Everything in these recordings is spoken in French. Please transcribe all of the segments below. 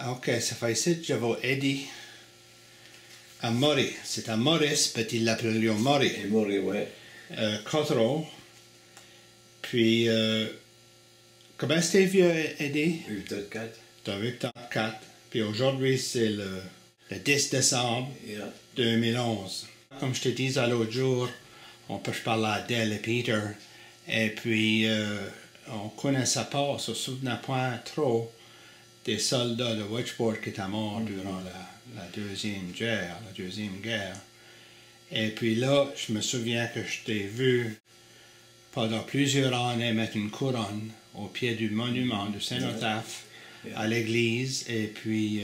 OK, ça fait ici, je vais aider à Maury. C'est à Maurice, petit l'appelle Maury. Et Maury, ouais. Cottereau. Puis, comment c'était vieux, Eddie? 84. T'as 84. Puis aujourd'hui, c'est le 10 décembre 2011. Comme je te disais l'autre jour, on peut parler à Dale et Peter. Et puis, on connaissait pas, on se souvenait pas trop des soldats de Wedgeport qui étaient morts durant la Deuxième Guerre. Et puis là, je me souviens que je t'ai vu pendant plusieurs années mettre une couronne au pied du monument du Cénotaphe à l'église, et puis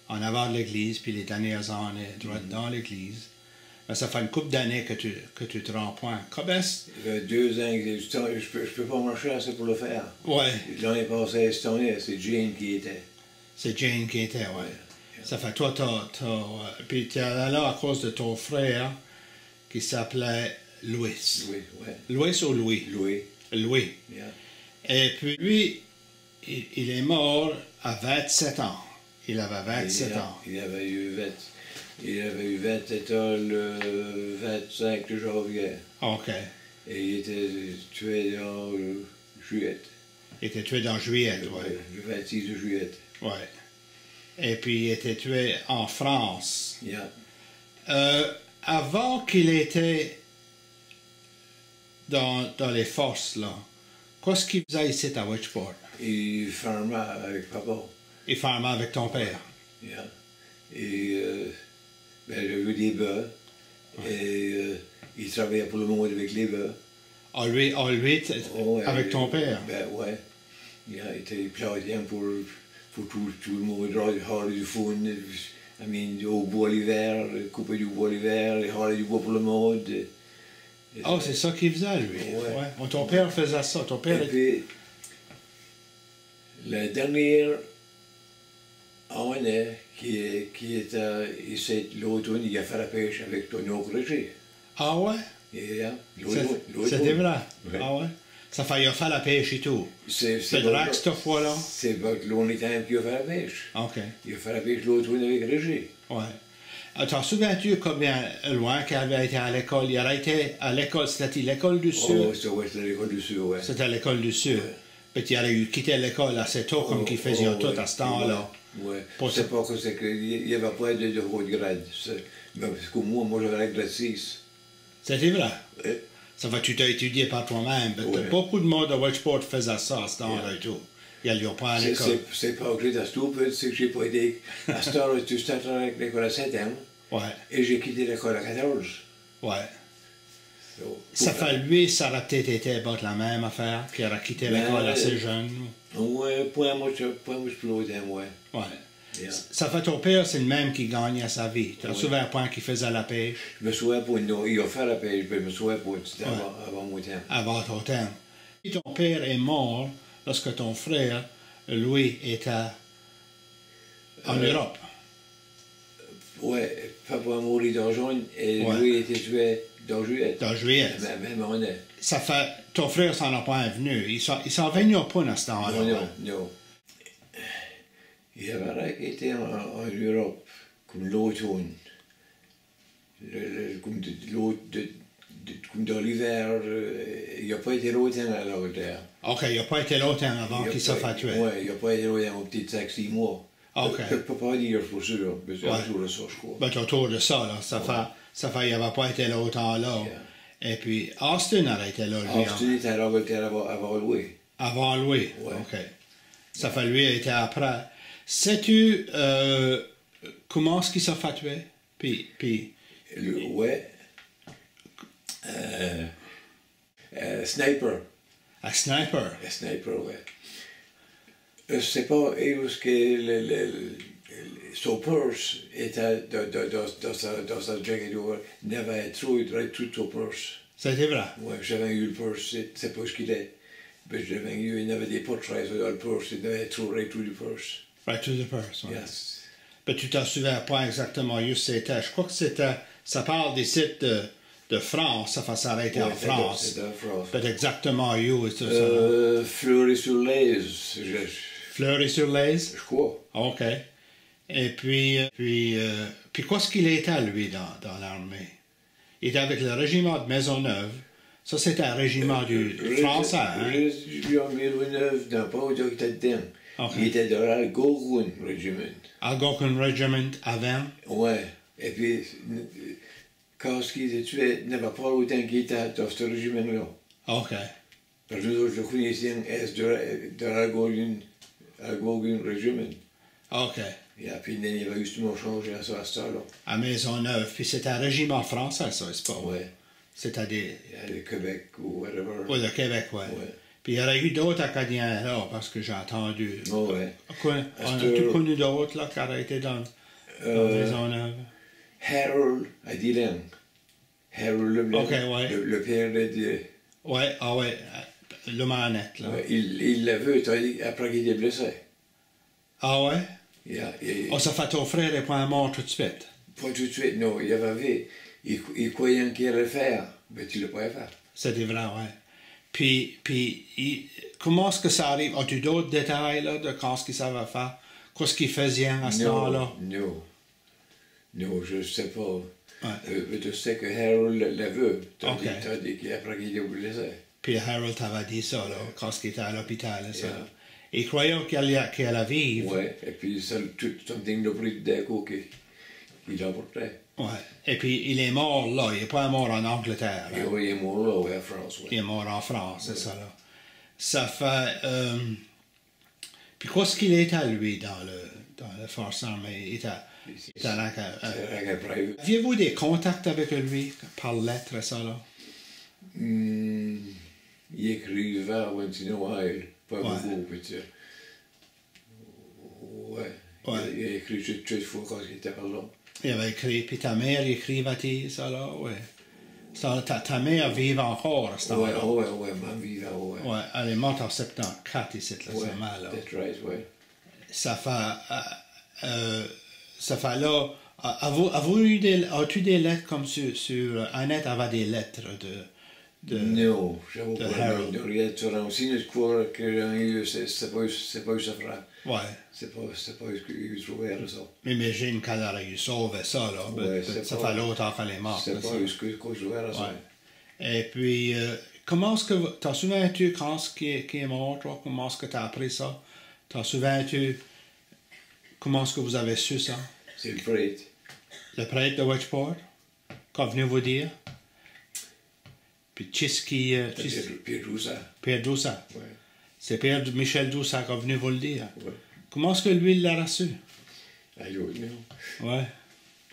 en avant de l'église, puis les dernières années dans l'église. Mais ça fait une couple d'années que tu te rends point. Comment est-ce? 2 ans, je peux pas marcher assez pour le faire. Ouais. L'année passée, cette année, c'est Jane qui était. C'est Jane qui était, ouais. Ça fait toi, puis tu es là à cause de ton frère qui s'appelait Louis. Louis, ouais. Louis ou Louis? Louis. Louis. Yeah. Et puis lui, il est mort à 27 ans. Il avait 27 ans. Il avait eu 27 ans le 25 de janvier. OK. Et il était tué en juillet. Il était tué dans juillet, oui. Le 26 de juillet. Oui. Et puis il était tué en France. Yeah. Avant qu'il était dans les forces, là, qu'est-ce qu'il faisait ici à Wedgeport? Il fermait avec papa. Il fermait avec ton père? Yeah. Et j'ai vu des bœufs. Et il travaillait pour le monde avec les bœufs. Ah, lui, avec ton père? Ben ouais. Yeah, il était plantien pour tout le monde. Il du fond, au bois l'hiver, couper du bois l'hiver, il du bois pour le monde. Oh, c'est ça qu'il faisait, lui. Ouais. Ton père faisait ça. Ton père. Et puis, la dernière année qui était ici, l'automne, il a fait la pêche avec ton oncle Roger. Ah ouais? Yeah. C'était vrai? Ouais. Ah ouais? Ça fait qu'il a fait la pêche et tout. C'est vrai que cette fois-là? C'est pas que l'on était qu'il a fait la pêche. OK. Il a fait la pêche l'automne avec Roger. Ouais. T'en souviens-tu combien loin qu'il avait été à l'école? Il a été à l'école, c'était l'école du Sud? Oh, c'était l'école du Sud, ouais. C'était l'école du Sud. Puis il a quitté l'école assez tôt, comme qu'il faisait tout à ce temps-là. Ouais. C'est pas que c'est qu'il n'y avait pas de haut grade. Parce que moi j'avais le grade 6. C'était vrai? Ouais. Ça fait que tu t'as étudié par toi-même. Beaucoup de monde à Wedgeport faisait ça à ce temps-là et tout. Ils n'allaient pas à l'école. C'est pas que j'étais stupide, c'est que j'ai pas été. À ce temps-là, tu startais avec l'école à 7 ans. Ouais. Et j'ai quitté l'école à 14. Ouais. Ça fait lui, ça aurait peut-être été la même affaire, qui aurait quitté l'école assez jeune. Ouais, point moi je plus longtemps, ouais. Ouais. Yeah. Ça fait ton père, c'est le même qui gagnait sa vie. Tu te souviens pas qu'il faisait la pêche? Je me souviens pas, non, il a fait la pêche, mais je me souviens pas, c'était avant mon temps. Avant ton temps. Et ton père est mort lorsque ton frère, Louis, était en Europe. Ouais, papa a mouru dans juin et Louis était tué dans juillet. Dans juillet. Même année. Ça fait, ton frère s'en a pas venu. Il s'en venu pas dans ce temps-là. Non. Il avait été en Europe, comme l'automne, comme dans l'hiver, il n'a pas été longtemps à l'Angleterre. OK, il n'a pas été longtemps avant qu'il s'est fait tuer. Oui, il n'a pas été longtemps, un petit 5-6 mois. OK. Je ne peux pas dire pour sûr, mais c'est autour de ça, je crois. Ben, autour de ça, là. Ça fait il n'avait pas été longtemps là. Yeah. Et puis, Austin a été là, lui. Austin était à l'Angleterre avant Louis. Avant Louis? Ouais. OK. Ça fait lui était après. Sais-tu comment est-ce qu'il s'est fait tuer? Puis... Ouais. Sniper. Un sniper? Un sniper, ouais. Je ne sais pas où est-ce que son purse était dans sa jacket. Il n'avait tout son purse. C'était vrai? Oui, j'avais eu le purse, c'est pas ce qu'il est. Mais j'avais eu, il y avait des portraits dans le purse, il avait tout du purse. Right to the purse, oui. Yes. Mais tu t'en souviens pas exactement où c'était. Je crois que c'était, ça parle des sites de France, ça fait s'arrêter en France. C'était en France. Mais exactement où, c'est ça? Fleury-sur-Lez. Fleury-sur-Lez? Je crois. OK. Et puis qu'est-ce qu'il était, lui, dans l'armée? Il était avec le régiment de Maisonneuve. Ça, c'était un régiment du français, hein? Régiment Maisonneuve, dans pas qui était dedans. OK. Il était dans l'Algonquin Regiment. Algonquin Regiment avant? Ouais. Et puis, quand il était tué, il n'avait pas autant qu'il était dans ce régiment-là. OK. Parce que nous, je connaissais de l'Algonquin Regiment. OK. Et puis, il va justement changer à ce stade-là. À Maisonneuve. Puis c'était un régiment français, ça, c'est pas? Ouais. C'était des... Le Québec ou whatever. Oui, le Québec, ouais. Puis il y aurait eu d'autres Acadiens là, parce que j'ai entendu. Oh, ouais. On a-tu connu d'autres là qui auraient été dans Maisonneuve? Harold à Dylan. Harold Leblanc. OK, ouais. Le père de... Ouais, ah ouais. Le manette, là. Ouais, il l'a vu après qu'il était blessé. Ah ouais? Yeah, Ça fait ton frère n'est pas mort tout de suite? Pas tout de suite, non. Il avait vu. Il croyait qu'il allait le faire, mais tu ne l'as pas fait. C'était vrai, ouais. Puis comment est-ce que ça arrive? As-tu d'autres détails là, de ce qu'il savait faire? Qu'est-ce qu'il faisait à ce temps-là? Non, je ne sais pas. Ouais. Je sais que Harold l'a vu. T'as OK. dit qu'après qu'il était blessé. Puis Harold t'avait dit ça, là, quand il était à l'hôpital. Ça. Il croyait qu'elle allait vivre. Oui, et puis tout something de pris d'écho qu'il emportait. Ouais. Et puis il est mort là, il n'est pas mort en Angleterre. Là. Il est mort là, oui, en France. Ouais. Il est mort en France, c'est ça là. Ça fait. Puis qu'est-ce qu'il était lui dans le force armée? Il était à la. Aviez-vous des contacts avec lui par lettre, ça là? Il écrivait once in a while, pas beaucoup, peut-être. Ouais. Il a écrit juste fois quand il était par là. Il avait écrit, puis ta mère écrivait ça là, oui. Ta mère vivait encore à ce temps-là. Oui, maman vivait, oui. Oui, elle est morte en 74 ici, là, c'est mal, là. That's right, oui. Ça fait là, as-tu des lettres comme sur Annette avait des lettres non, j'avoue pas, Harold. rien de ça. Aussi, je crois que c'est pas eu ça frère. Ouais. C'est pas eu qu'il trouvait ça. Mais j'imagine qu'elle aurait eu sauvé ça, là. Ouais, ça fait longtemps qu'elle est morte. C'est pas eu ce qu'il trouvait ça. Et puis, comment est-ce que... T'en souviens-tu quand qui est mort, toi? Comment est-ce que t'as appris ça? T'en souviens-tu... Comment est-ce que vous avez su ça? C'est le prêtre. Le prêtre de Wedgeport? Qu'est venu vous dire? Puis Pierre Doussa. Pierre Doussa. Ouais. C'est Pierre Michel Doussa qui est venu vous le dire. Ouais. Comment est-ce que lui, il l'a reçu? I don't know. Ouais.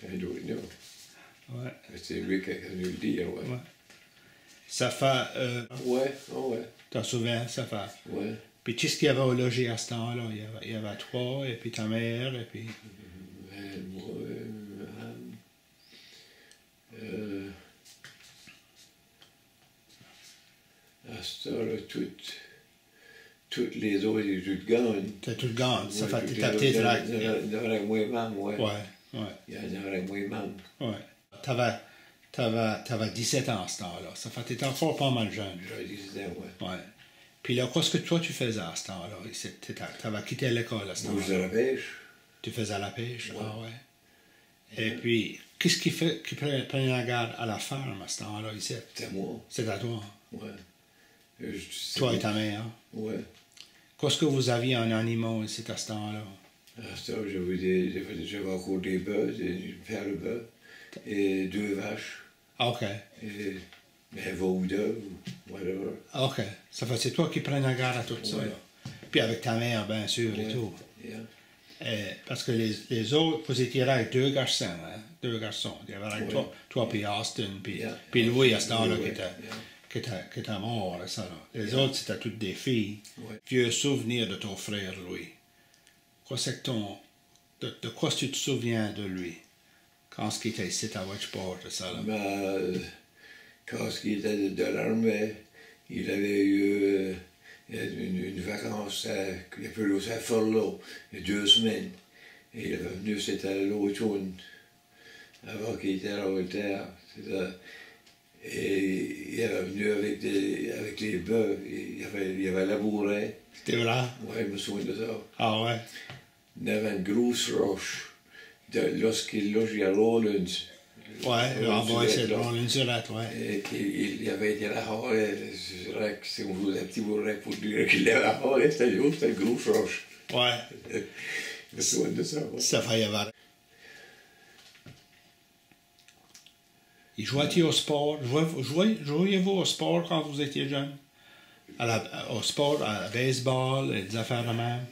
I don't know. Ouais. C'est lui qui a venu le dire, ouais. Ça fait... ouais. T'en souviens, ça fait... Ouais. Puis qu'est-ce qu'il y avait au logis à ce temps-là? Il y avait toi, et puis ta mère, et puis... À ce temps-là, toutes les autres étaient toutes gagnes. T'es tout gagne. Ça fait Il ta petite raque. y en avait moi-même, ouais. Ouais. Il y en avait moi-même. Ouais. T'avais 17 ans à ce temps-là. Ça fait que t'étais encore pas mal jeune. J'avais 17 ans, ouais. Ouais. Puis là, qu'est-ce que toi tu faisais à ce temps-là? T'avais quitté l'école à ce temps-là. Je faisais la pêche. Tu faisais la pêche? Ouais. Ah ouais. Et puis, qu'est-ce qui prenait la garde à la ferme à ce temps-là ici? C'était moi. C'est à toi. Ouais. Toi et ta mère. Ouais. Qu'est-ce que vous aviez en animaux ici à ce temps-là? À ce temps, j'avais encore des bœufs, une paire de bœufs, et 2 vaches. Ah, OK. Et un veau ou 2, ou whatever. Ah, OK. Ça fait c'est toi qui prenais la garde à tout ça, là. Puis avec ta mère, bien sûr, et tout. Yeah. Parce que les autres, vous étiez là avec 2 garçons, hein? 2 garçons. Il y avait avec toi puis Austin, puis Louis à ce temps-là qui était mort, ça, là. Les autres, c'était toutes des filles. Vieux souvenir de ton frère, Louis. De quoi tu te souviens de lui? Quand il était ici à Wedgeport, ça, là? Quand il était de l'armée, il avait eu une vacance qu'il appelait aussi à Furlough, 2 semaines. Et il avait venu, c'était à l'automne, avant qu'il était à l'Angleterre. Et il est venu avec les bœufs. Il avait labouré. C'était vrai? Oui, je me souviens de ça. Ah ouais? Il avait une grosse roche. Lorsqu'il logeait à Rollins. Ouais, c'est Rollins-Surette, ouais. Et il avait été là, si on faisait un petit bourret pour dire qu'il avait c'était une grosse roche. Ouais. Je me souviens de ça. Ouais. Ça faisait avoir. Et jouait-il au sport? Jouiez-vous au sport quand vous étiez jeune? Au sport, à baseball et des affaires de même?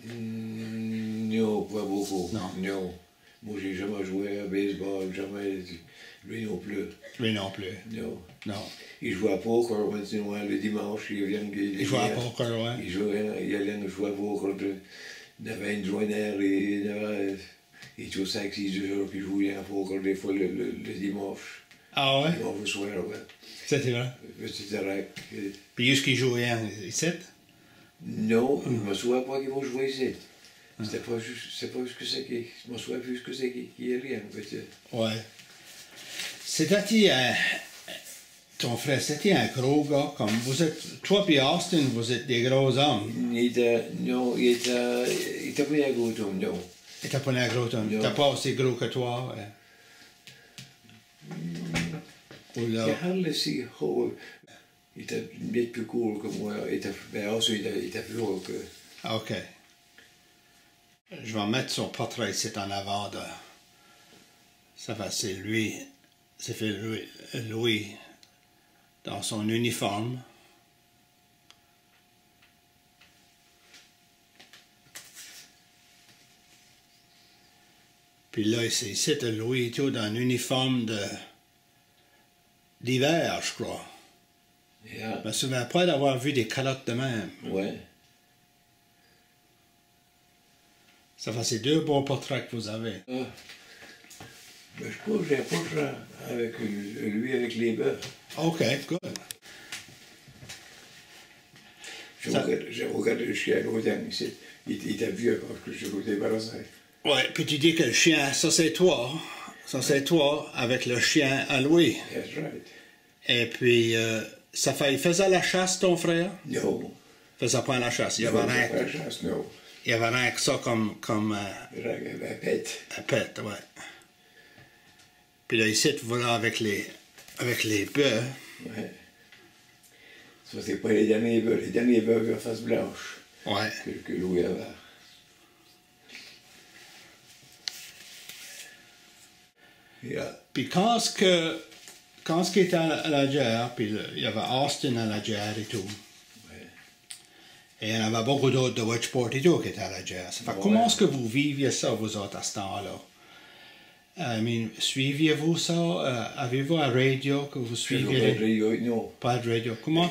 Non, pas beaucoup. Non. Moi, j'ai jamais joué à baseball, jamais. Lui non plus. Lui non plus. Non. Non. Il jouait à poker maintenant, le dimanche. Il jouait à poker, ouais. Il allait jouer à poker. Il avait une journée et tout ça, 5-6 heures, puis il jouait à poker des fois le dimanche. Ah ouais? Dimanche au soir, ouais. C'était vrai? C'était vrai. Puis est-ce qu'il jouait ici? Non, je ne me souviens pas qu'il va jouer ici. C'est pas juste que c'est qui. Je me souviens plus que c'est qui est rien, peut-être. Ouais. C'était ton frère, c'était un gros gars, comme vous êtes, toi et Austin, vous êtes des gros hommes. Il était pas un gros homme, non. Il était pas un gros homme. Il n'était pas aussi gros que toi. Ouais. Il était bien plus court que moi. Il était plus haut que. OK. Je vais mettre son portrait ici en avant de. Ça va, c'est lui. C'est fait Louis dans son uniforme. Puis là, c'est ici, Louis tout dans un uniforme d'hiver, je crois. Yeah. Je me souviens pas d'avoir vu des calottes de même. Ouais. Ça fait ces deux beaux portraits que vous avez. Mais je crois que j'ai un portrait avec lui avec les bœufs. OK, good. J'ai regardé le chien l'autre ici. Il était vieux quand je l'ai débarrassé. Ouais, puis tu dis que le chien, ça c'est toi. Ça c'est toi avec le chien à Louis. That's right. Et puis, il faisait la chasse, ton frère? Non. Il faisait pas la chasse. Il y avait rien que ça comme Un pet. un pet, ouais. Puis là, ici, voilà avec les bœufs. Ouais. Ça, c'est pas les derniers bœufs à face blanche. Ouais. Que Louis avait. Yeah. Puis quand ce qui était à la guerre, puis il y avait Austin à la guerre et tout. Ouais. Et il y en avait beaucoup d'autres de Wedgeport et tout qui étaient à la guerre. Ça fait, Ouais. comment est-ce que vous viviez ça, vous autres, à ce temps-là? Suiviez-vous ça? Avez-vous un radio que vous suiviez? Pas de radio, non. Pas de radio. Comment?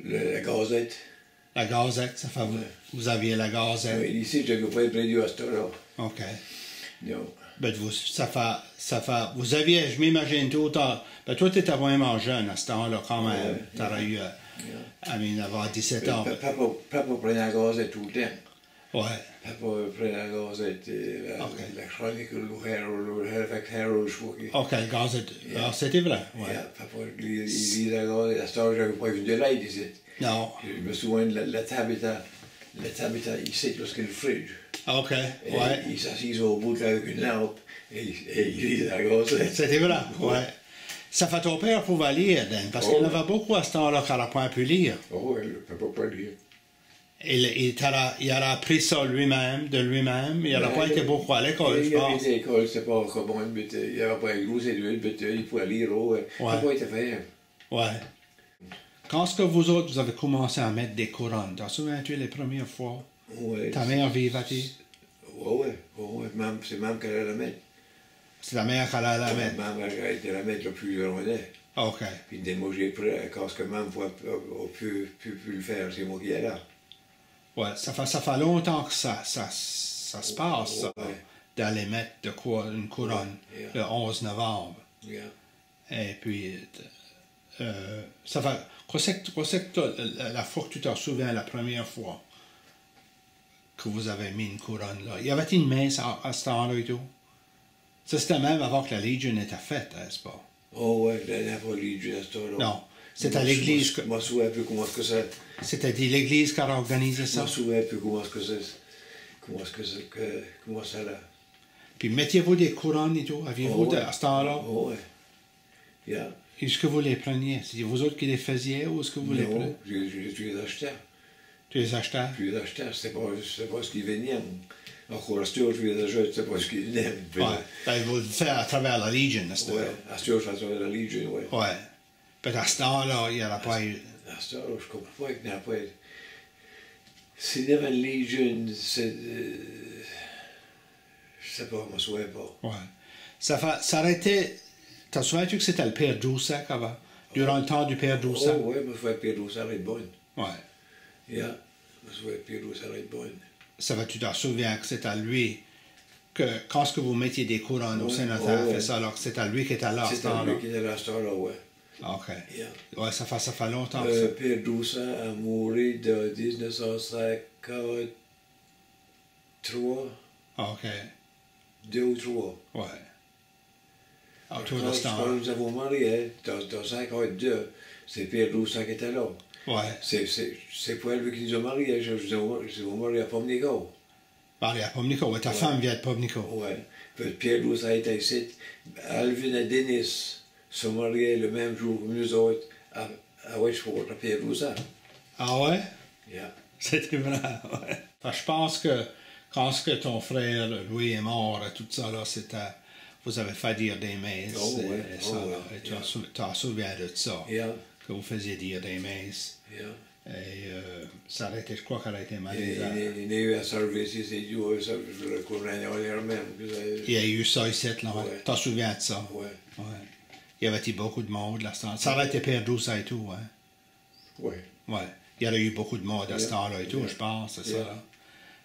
La Gazette. La Gazette, ça fait, vous aviez la Gazette. Oui, ici, je n'avais pas de radio à ce temps-là. OK. Non. Ben, vous aviez, je m'imagine tout le temps, ben, toi, tu étais vraiment jeune à ce temps-là, quand même. Ouais, Tu aurais eu, avoir 17 ans. Papa prenait la Gazette tout le temps. Ouais. Papa prenait la Gazette, la chronique, le Halifax Herald, je crois. OK, la Gazette. Alors, c'était vrai. Ouais. Papa, il lisait la Gazette. À ce temps, je n'avais pas vu de l'aide ici. Non. Je me souviens, la table était ici, lorsqu'il y a le frigo. OK, Et ouais. il s'assise au bout avec une lampe et il lisait la Gazette. C'était vrai, ouais. Ça fait ton père pouvait lire, Dan, parce qu'il y en avait beaucoup à ce temps-là qui n'auraient pas pu lire. Oh, oui, papa pas lire. Il a appris ça lui-même, de lui-même. Il n'aurait pas été beaucoup à l'école, je pense. Il était à l'école, c'est pas comment, mais il n'y avait pas un gros éduque, mais il pouvait lire. Papa était fait. Ouais. Quand est-ce que vous autres, vous avez commencé à mettre des couronnes? T'en souviens-tu les premières fois? Ouais. Ta mère vivait-elle? Oui, c'est même qu'elle allait la mettre. C'est ta mère qui allait la mettre? Même elle était la mettre le plus journée. OK. Puis dès que j'ai pris, quand même n'a pu le faire, c'est moi qui est là. Ouais, ça fait longtemps que ça se passe, ça, Ouais. d'aller mettre une couronne Yeah. le 11 novembre. Yeah. Et puis, ça fait... Qu'est-ce que la fois que tu t'en souviens la première fois que vous avez mis une couronne là? Y avait-il une messe à ce temps-là et tout? Ça, c'était même avant que la Légion était faite, n'est-ce pas? Oh ouais, la Napoli, à ce temps-là. Non. C'est à l'église que... Je me souviens un peu comment est-ce que c'est. C'est-à-dire l'église qui a organisé Je ça? me souviens un peu comment est-ce que c'est. Comment ça là. Puis mettiez-vous des couronnes et tout? Aviez-vous Oh, ouais. à ce temps-là? Oh ouais. Yeah. Est-ce que vous les preniez? C'est vous autres qui les faisiez ou est-ce que vous les preniez? Non, je les achetais. Tu les achetais? Je les achetais, c'était pas ce qui venait. Encore à ce jour, je les achète, c'était pas ce qui venait. Ouais. Ben, vous le faites à travers la Legion, à ce Ouais, temps-là. à ce jour, je fais la Legion, ouais. Ouais. Mais à ce temps-là, il n'y aurait pas eu... À ce temps-là, je comprends pas qu'il n'y a pas eu... C'est never une Legion, c'est... je sais pas, je me souviens pas. Ouais. Ça aurait été... T'as souviens-tu que c'était le père Drousac avant? Durant le temps du père Drousac? Oh, ouais, je me souviens que Pierre Roussard est bonne. Ouais. Yeah, je me souviens que Pierre Roussard est bonne. Ça va, tu t'en souviens que c'est à lui que quand ce que vous mettiez des couronnes au Ouais, sénateur, ouais. fait ça, alors que c'est à lui qui était là à ce C'est temps-là. lui qui était là à ce temps-là, ouais. OK. Yeah. Ouais, ça fait longtemps que ça. Pierre Roussard a mouru de 1953, OK. 2 ou 3. Ouais. Autour de ce Quand temps. nous avons marié, dans 52, c'est Pierre Roussard qui était là. Ouais. C'est pas lui qui nous a mariés, je vous marié à Pomnico. Parlez à Pomnico. Ouais, ta femme vient de Pomnico. Ouais. Puis Pierre Roussard était ici. Alvin et Denis sont mariés le même jour que nous autres à Westport, à Pierre Roussard. Ah ouais? Yeah. C'était vrai, ouais. Parce que je pense que quand ce que ton frère Louis est mort et tout ça, là, c'était... Vous avez fait dire des messes. Oh, ouais. Et ça, Oh, là. ouais. Et tu Yeah. t'en souviens de ça. Yeah. Que vous faisiez dire des messes. Yeah. Et ça aurait été, je crois qu'elle a été Il malade. y a eu un service ici, je le connais même. Il y a eu ça ici, là. Ouais. Ouais. T'en souviens de ça? Ouais. Ouais. Il y avait eu beaucoup de monde, là. Ça aurait été perdu, ça et tout, hein. Ouais. Ouais. Il y aurait eu beaucoup de monde à ce Yeah. temps-là et tout, Yeah. je pense, c'est ça, Yeah. là.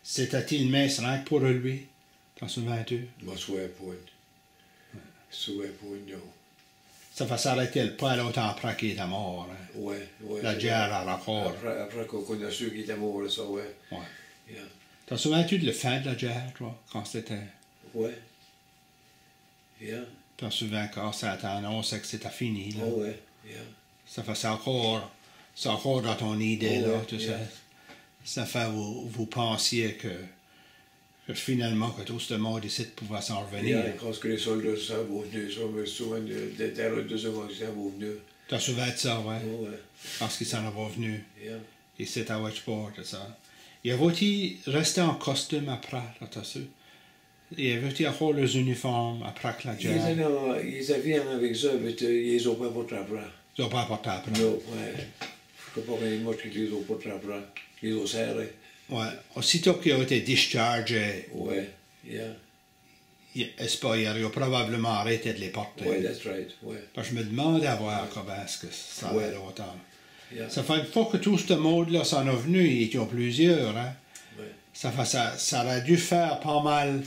C'était-il une messe rien que pour lui? T'en souviens-tu? Je me souviens pas. Je me souviens pas, non. Ça va s'arrêter le pas longtemps après qu'il était mort, hein. Ouais, ouais. La guerre à rapport. Après qu'on a su qu'il était mort, ça, ouais. Ouais. Yeah. T'en souviens-tu de la fin de la guerre, toi, quand c'était... Ouais. Yeah. T'en souviens quand ça a été annoncé que c'était fini, là? Oh, ouais. Yeah. Ça fait c'est encore dans ton idée, Oh, là, ouais, tu yeah. sais. Ça fait vous pensiez que finalement, que tout ce monde ici pouvait s'en revenir. Yeah, quand les soldats sont venus, ça me souvient des terres de secondes qui sont venus. T'en souviens de ça, ouais? Oh, ouais. Parce qu'ils s'en sont revenus. Yeah. Ici à Westport, et ça. Il avait-il resté en costume après, là, t'as su? Il avait-il encore les uniformes après que la guerre? Ils avaient avec ça, mais ils n'ont pas porté après. Ils n'ont pas apporté après. Non, ouais. Je ne sais pas combien de mois qu'ils ont porté après. Ils ont serré. Ouais. Aussitôt qu'ils ont été dischargés, Ouais, yeah. est-ce pas, ils auraient probablement arrêté de les porter. Ouais, that's right, ouais. Parce que je me demandais à voir comment est-ce que ça allait Ouais. longtemps. Yeah. Ça fait une fois que tout ce monde-là s'en est venu, ils étaient plusieurs, hein. Ouais. Ça aurait dû faire pas mal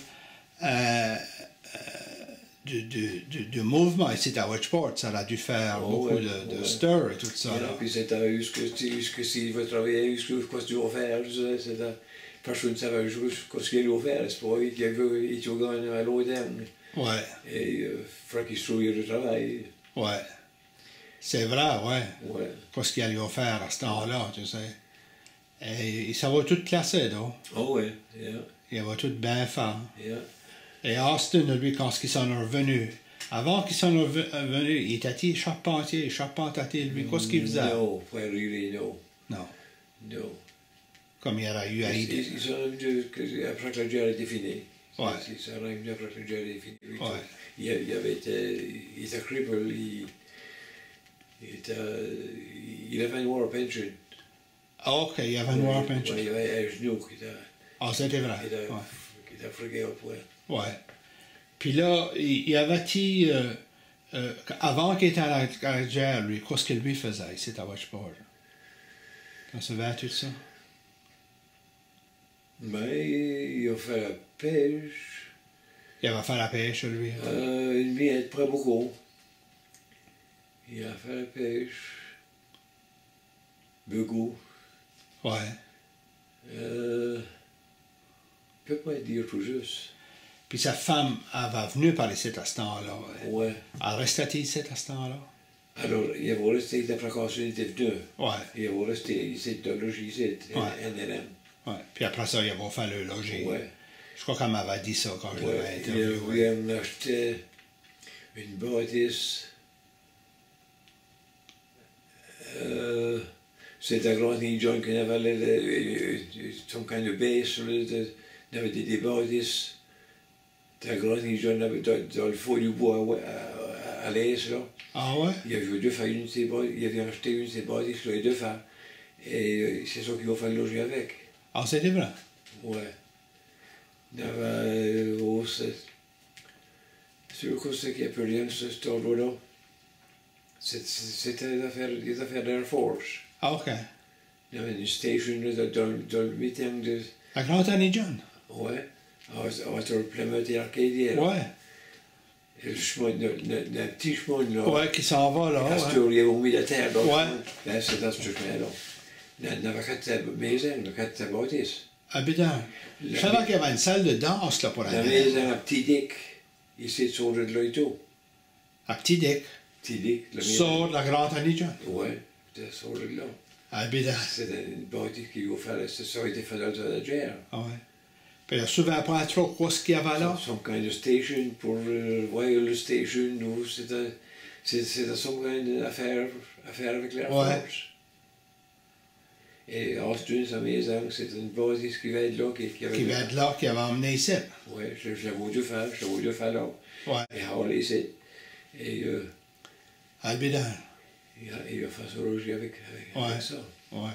de mouvement ici à Westport. Ça aurait dû faire Oh, beaucoup ouais, de ouais. stir et tout ça. Yeah, Là. puis c'était ce que s'il veut travailler, quoi tu vas faire, c'était... Personne ne savait ce qu'il allait faire, c'est pas lui qui avait été gagné à l'automne. Ouais, Et il faut qu'il se trouve le travail. ouais. C'est vrai, ouais. Ouais. Qu'est-ce qu'il allait faire à ce temps-là, tu sais. Et ça va tout classer, donc. Oh, ouais, yeah, Il va tout bien faire. yeah. Et Austin, lui, quand il s'en est revenu, avant qu'il s'en est revenu, il était charpentier, lui. Qu'est-ce qu'il faisait? Non, pas really, non. Non. Non. Comme il aurait eu à aider. Ils sont après que la guerre était finie. Ouais. Ils sont revenus après que la guerre était finie. Ouais. Il était cripple, il avait une war pension. Ah, OK, il y avait une war pension. Ouais, il avait un genou qui était... Ah, c'était vrai. Il Ouais. était friqué au point. Ouais. Puis là, il y avait-il, avant qu'il était à la guerre, lui, qu'est-ce qu'il lui faisait ici à Westport? T'en souviens tout ça? Mais il a fait la pêche. Il avait fait la pêche, lui. Il m'y aide pas beaucoup. Il a fait la pêche. Beaucoup. Ouais. Je ne peux pas dire tout juste. Puis sa femme, elle va venir par ici à ce temps-là. Ouais. Elle restait ici à ce temps-là? Alors, il var resté d'après quand il était venu. Ouais. Il var resté ici, dans le logis ici, NLM. Ouais. Puis après ça, il va faire le logis. Ouais. Je crois qu'elle m'avait dit ça quand je l'avais Ouais. interviewé. Il a acheté une bâtisse. C'était un grand John qui avait some kind of base, il avait des bâtisses. C'était un grand John dans le fond du bois à l'est, là. Ah ouais? Il avait deux fois une de ses bâtisses, il avait acheté une de ses bâtisses, là, et deux fois. Et c'est ça qu'il va faire loger avec. Ah, c'était vrai? Ouais. Il avait aussi. C'est quoi c'est qu'il y a plus rien, cet endroit-là? C'était des affaires d'Air Force. Ah, OK. Il y avait une station dans le meeting de. À Grand Annie John? Ouais. Entre Plymouth et Arcadia. Ouais. Et le chemin, le petit chemin là. Ouais, qui s'en va là. Parce Ouais. qu'ils ont mis la terre là. Ouais. Là, c'est dans ce chemin-là. Il y avait quatre maisons, quatre bâtisses. Ah, bidon. Je savais qu'il y avait une salle de danse là pour La la maison à Petit Dick, ici sur le de l'Oito. À Petit Dick. Petit Dick, la maison. Sur la Grand Annie John. Ouais, c'était sur le là. Ah, bidon. C'était une bâtisse qui a fait, ça a été fait dans la guerre. Ah, ouais. Puis souvent pas trop quoi ce qu'il y avait là. Some kind of station pour wireless station, ou c'était some kind d'affaire avec l'Air Ouais. Force. Et Austin, sa maison, c'était une bâtisse qui va être là, qui avait. Qui va être là, qui avait emmené ici. Oui, je l'avais vu faire là. Ouais. Et Howell ici. Et Ah, bidon. il a fait ça loger avec Ouais. ça. Ouais.